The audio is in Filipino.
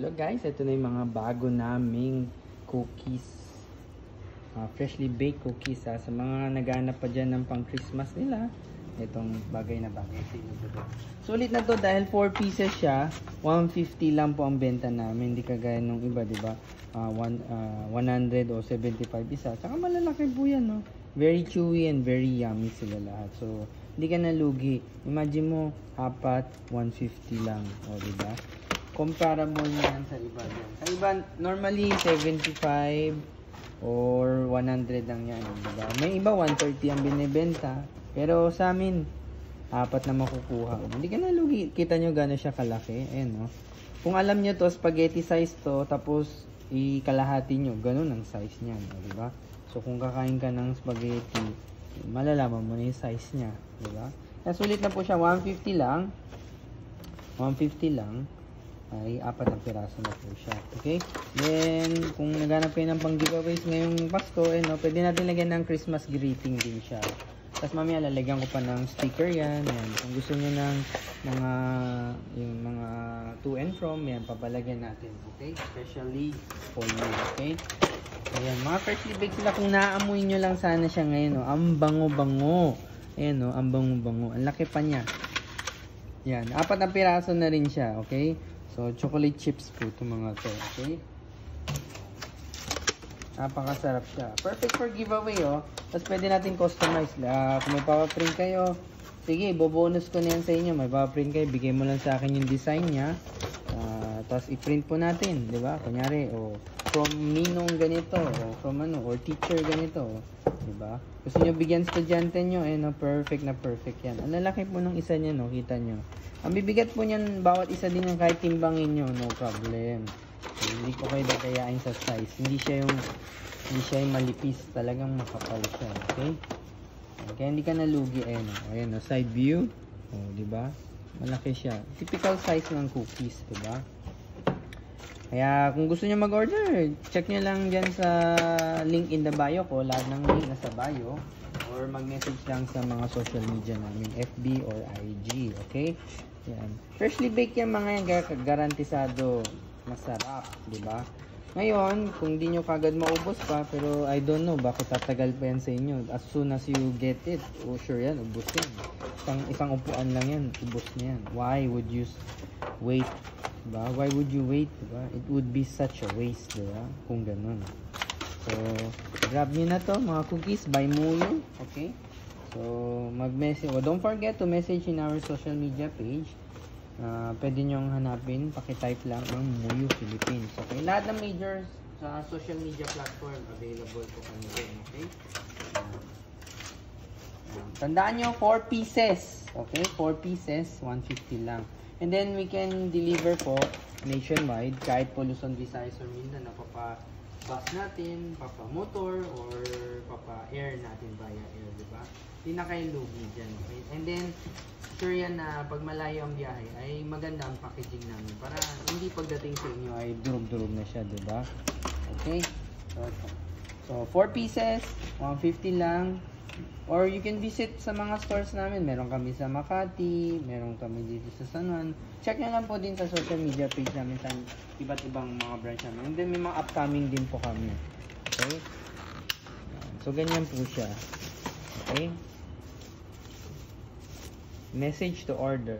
Hello guys, ito na yung mga bago naming cookies. Freshly baked cookies sa mga naghahanap pa dyan ng pang Christmas nila. Itong bagay na bagay. Sulit na to dahil 4 pieces siya. 150 lang po ang benta namin. Hindi kagaya nung iba, diba? 100 o 75 isa. Tsaka malalaki po yan, no? Very chewy and very yummy sila lahat. So, hindi ka nalugi. Imagine mo, apat, 150 lang. O, diba? Comparable yan sa iba dyan. Sa iba, normally 75 or 100 lang yan. Diba? May iba 130 ang binibenta. Pero sa amin, apat na makukuha. Hindi ka nalugi. Kita nyo gano'n siya kalaki. Ayan, no? Kung alam nyo to, spaghetti size to, tapos ikalahati nyo, gano'n ang size niyan. Diba? So kung kakain ka ng spaghetti, malalaman mo na yung size niya. Diba? Sulit na po siya. 150 lang. 150 lang. Ay, apat na piraso na po siya. Okay? Then, kung naghanap kayo ng pang giveaways ngayong Pasko, no, pwede natin lagyan ng Christmas greeting din siya. Tapos mamaya lalagyan ko pa ng sticker yan. Yan. Kung gusto niyo ng yung mga to and from, yan, papalagyan natin. Okay? Especially for you. Okay? Ayan, mga freshly baked sila. Kung naamoy nyo lang sana siya ngayon, no, ang bango-bango. Ayan, no, ang bango-bango. Ang laki pa niya. Yan, apat na piraso na rin siya. Okay? So, chocolate chips po itong mga to. Okay? Napakasarap siya. Perfect for giveaway, oh. Tapos pwede natin customize. Kung may papaprint kayo, sige, bobonus ko na yan sa inyo. May papaprint kayo, bigay mo lang sa akin yung design niya. Tapos i-print po natin, di ba? Kunyari, from Ninong ganito, from or teacher ganito, di ba? Gusto nyo bigyan estudyante nyo, perfect na perfect yan. Ang lalaki po ng isa niya, no? Kita nyo. Ang bibigat po niyan, bawat isa din yung kahit timbangin nyo, no problem. So, hindi ko kayo dadayain sa size. Hindi siya yung malipis. Talagang makapal siya, okay? Kaya hindi ka nalugi. Ayan, side view. Diba? Malaki siya. Typical size ng cookies, diba? Kaya kung gusto niyo mag-order, check nyo lang dyan sa link in the bio ko. Lahat ng link nasa bio. Or mag-message lang sa mga social media namin, FB or IG, okay? Yan. Freshly baked yan mga yan, garantisado masarap, di ba? Ngayon, kung di nyo kagad maubos pa, pero I don't know, bakit tatagal pa yan sa inyo? As soon as you get it, sure yan, ubos yan. Isang upuan lang yan, ubos na yan. Why would you wait? Diba? Why would you wait? Diba? It would be such a waste, diba? Kung ganun. So, grab nyo na to, mga cookies by Muyo. Okay? So, mag-message. Don't forget to message in our social media page. Pwede nyong hanapin. Pakitype lang ang Muyo Philippines. Okay? Lahat ng major sa social media platform available po kami rin. Okay? Tandaan nyo, 4 pieces. Okay? 4 pieces, 150 lang. And then, we can deliver po nationwide. Kahit po Luzon, Visayas, or Mindanao, bus natin, motor or air natin via air, diba? Hindi na kayo lugi dyan, okay? And then, sure yan na pag malayo ang biyahe, ay maganda ang packaging namin para hindi pagdating sa inyo ay durog-durog na siya, diba? Okay? So 4 pieces, 150 lang. Or you can visit sa mga stores namin. Meron kami sa Makati, meron kami dito sa San Juan. Check nyo lang po din sa social media page namin sa iba't ibang mga branch namin. And then may mga upcoming din po kami. Okay? So ganyan po siya. Okay? Message to order.